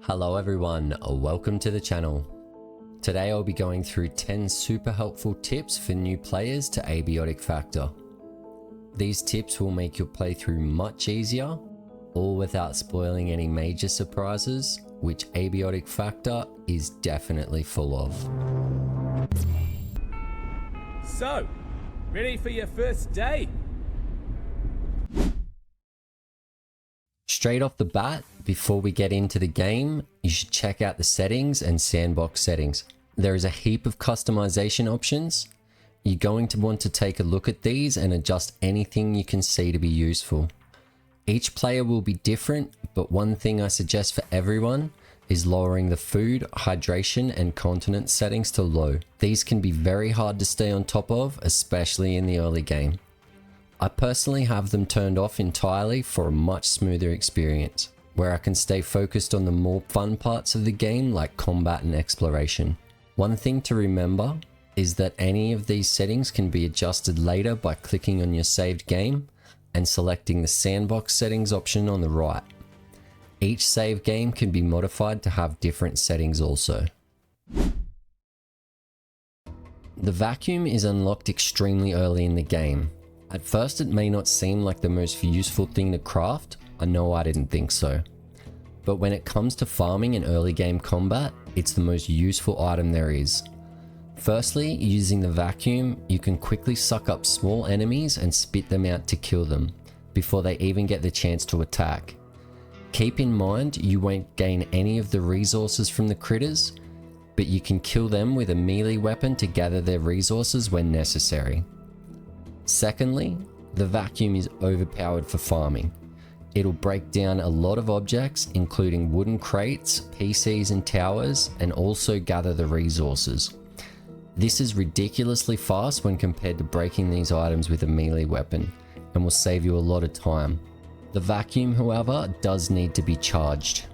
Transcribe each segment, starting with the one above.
Hello everyone, welcome to the channel. Today I'll be going through 10 super helpful tips for new players to Abiotic Factor. These tips will make your playthrough much easier, all without spoiling any major surprises, which Abiotic Factor is definitely full of. So, ready for your first day? Straight off the bat, before we get into the game, you should check out the settings and sandbox settings. There is a heap of customization options. You're going to want to take a look at these and adjust anything you can see to be useful. Each player will be different, but one thing I suggest for everyone is lowering the food, hydration, and continence settings to low. These can be very hard to stay on top of, especially in the early game. I personally have them turned off entirely for a much smoother experience, where I can stay focused on the more fun parts of the game like combat and exploration. One thing to remember is that any of these settings can be adjusted later by clicking on your saved game and selecting the sandbox settings option on the right. Each save game can be modified to have different settings also. The vacuum is unlocked extremely early in the game. At first it may not seem like the most useful thing to craft, I know I didn't think so. But when it comes to farming and early game combat, it's the most useful item there is. Firstly, using the vacuum, you can quickly suck up small enemies and spit them out to kill them, before they even get the chance to attack. Keep in mind you won't gain any of the resources from the critters, but you can kill them with a melee weapon to gather their resources when necessary. Secondly, the vacuum is overpowered for farming. It'll break down a lot of objects, including wooden crates, PCs and towers, and also gather the resources. This is ridiculously fast when compared to breaking these items with a melee weapon, and will save you a lot of time. The vacuum, however, does need to be charged.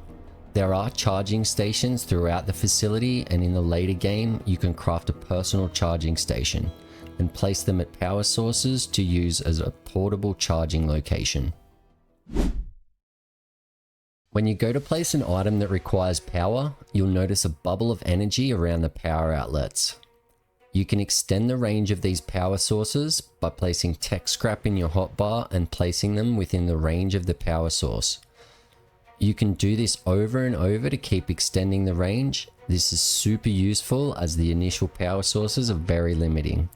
There are charging stations throughout the facility, and in the later game, you can craft a personal charging station and place them at power sources to use as a portable charging location. When you go to place an item that requires power, you'll notice a bubble of energy around the power outlets. You can extend the range of these power sources by placing tech scrap in your hotbar and placing them within the range of the power source. You can do this over and over to keep extending the range. This is super useful as the initial power sources are very limiting.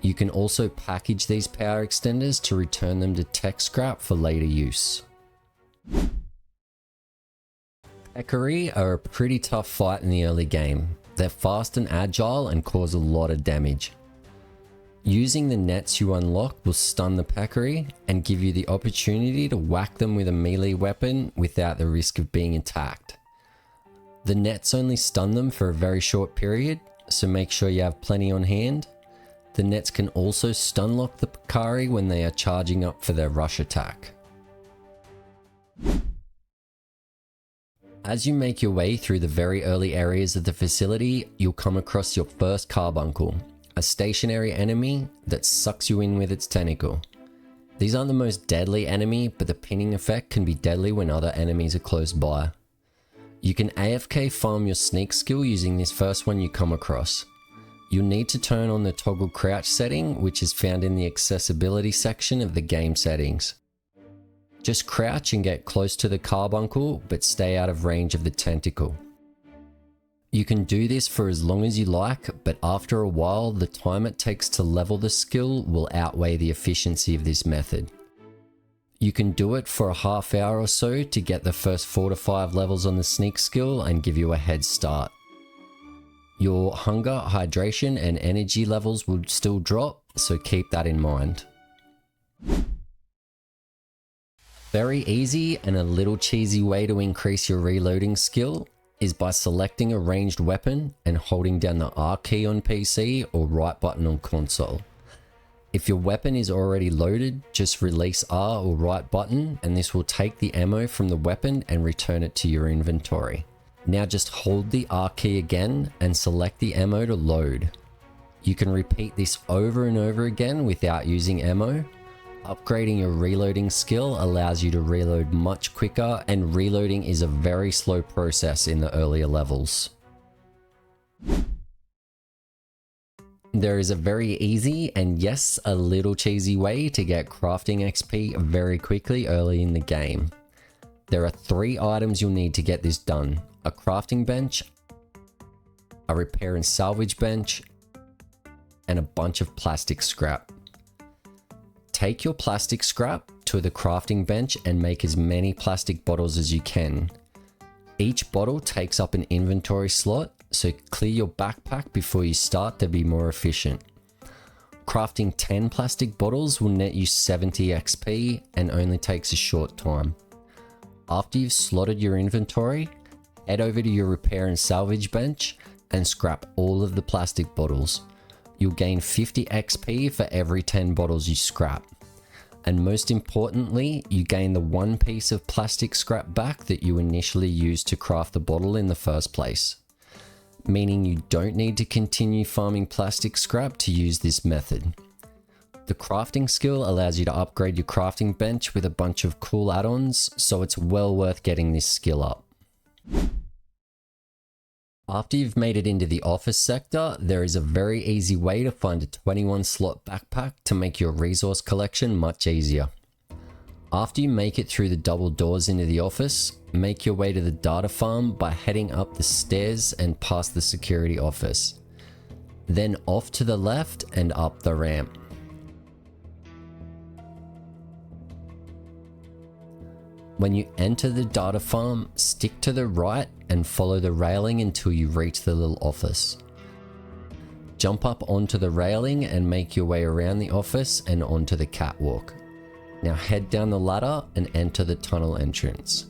You can also package these power extenders to return them to tech scrap for later use. Peccary are a pretty tough fight in the early game. They're fast and agile and cause a lot of damage. Using the nets you unlock will stun the peccary and give you the opportunity to whack them with a melee weapon without the risk of being attacked. The nets only stun them for a very short period, so make sure you have plenty on hand. The nets can also stun lock the peccary when they are charging up for their rush attack. As you make your way through the very early areas of the facility, you'll come across your first carbuncle, a stationary enemy that sucks you in with its tentacle. These aren't the most deadly enemy, but the pinning effect can be deadly when other enemies are close by. You can AFK farm your sneak skill using this first one you come across. You'll need to turn on the toggle crouch setting, which is found in the accessibility section of the game settings. Just crouch and get close to the carbuncle, but stay out of range of the tentacle. You can do this for as long as you like, but after a while, the time it takes to level the skill will outweigh the efficiency of this method. You can do it for a half hour or so to get the first 4 to 5 levels on the sneak skill and give you a head start. Your hunger, hydration, and energy levels will still drop, so keep that in mind. Very easy and a little cheesy way to increase your reloading skill is by selecting a ranged weapon and holding down the R key on PC or right button on console. If your weapon is already loaded, just release R or right button and this will take the ammo from the weapon and return it to your inventory. Now just hold the R key again and select the ammo to load. You can repeat this over and over again without using ammo. Upgrading your reloading skill allows you to reload much quicker, and reloading is a very slow process in the earlier levels. There is a very easy and yes, a little cheesy way to get crafting XP very quickly early in the game. There are 3 items you'll need to get this done: a crafting bench, a repair and salvage bench, and a bunch of plastic scrap. Take your plastic scrap to the crafting bench and make as many plastic bottles as you can. Each bottle takes up an inventory slot, so clear your backpack before you start to be more efficient. Crafting 10 plastic bottles will net you 70 XP and only takes a short time. After you've slotted your inventory, head over to your repair and salvage bench and scrap all of the plastic bottles. You'll gain 50 XP for every 10 bottles you scrap. And most importantly, you gain the 1 piece of plastic scrap back that you initially used to craft the bottle in the first place. Meaning you don't need to continue farming plastic scrap to use this method. The crafting skill allows you to upgrade your crafting bench with a bunch of cool add-ons, so it's well worth getting this skill up. After you've made it into the office sector, there is a very easy way to find a 21 slot backpack to make your resource collection much easier. After you make it through the double doors into the office, make your way to the data farm by heading up the stairs and past the security office. Then off to the left and up the ramp. When you enter the data farm, stick to the right and follow the railing until you reach the little office. Jump up onto the railing and make your way around the office and onto the catwalk. Now head down the ladder and enter the tunnel entrance.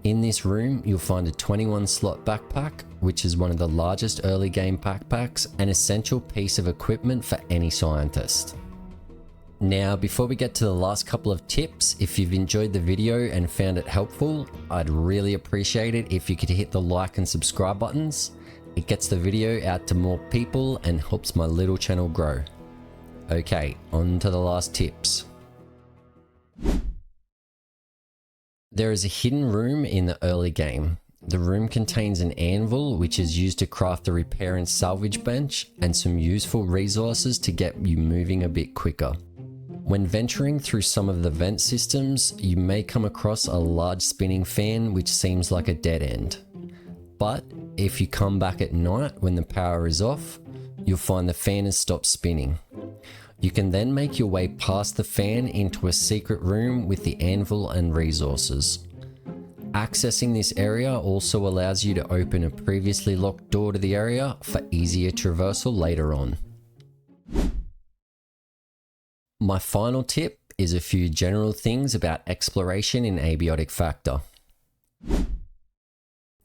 In this room, you'll find a 21 slot backpack, which is one of the largest early game backpacks, an essential piece of equipment for any scientist. Now, before we get to the last couple of tips, if you've enjoyed the video and found it helpful, I'd really appreciate it if you could hit the like and subscribe buttons. It gets the video out to more people and helps my little channel grow. Okay, on to the last tips. There is a hidden room in the early game. The room contains an anvil, which is used to craft the repair and salvage bench, and some useful resources to get you moving a bit quicker. When venturing through some of the vent systems, you may come across a large spinning fan which seems like a dead end. But if you come back at night when the power is off, you'll find the fan has stopped spinning. You can then make your way past the fan into a secret room with the anvil and resources. Accessing this area also allows you to open a previously locked door to the area for easier traversal later on. My final tip is a few general things about exploration in Abiotic Factor.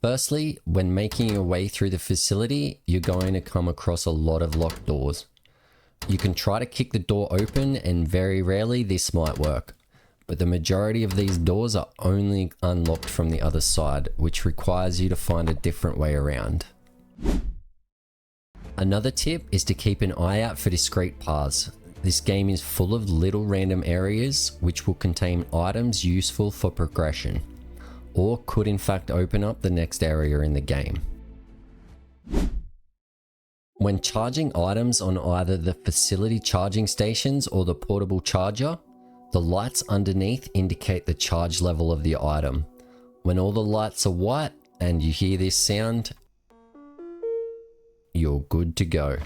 Firstly, when making your way through the facility, you're going to come across a lot of locked doors. You can try to kick the door open and very rarely this might work, but the majority of these doors are only unlocked from the other side, which requires you to find a different way around. Another tip is to keep an eye out for discrete paths. This game is full of little random areas which will contain items useful for progression, or could in fact open up the next area in the game. When charging items on either the facility charging stations or the portable charger, the lights underneath indicate the charge level of the item. When all the lights are white and you hear this sound, you're good to go.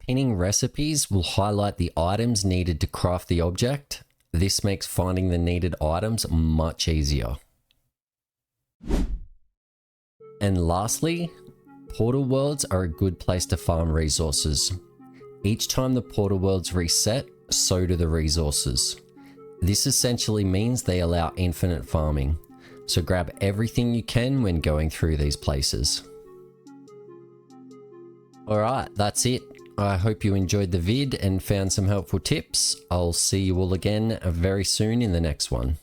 Pinning recipes will highlight the items needed to craft the object. This makes finding the needed items much easier. And lastly, portal worlds are a good place to farm resources. Each time the portal worlds reset, so do the resources. This essentially means they allow infinite farming, so grab everything you can when going through these places. Alright, that's it. I hope you enjoyed the vid and found some helpful tips. I'll see you all again very soon in the next one.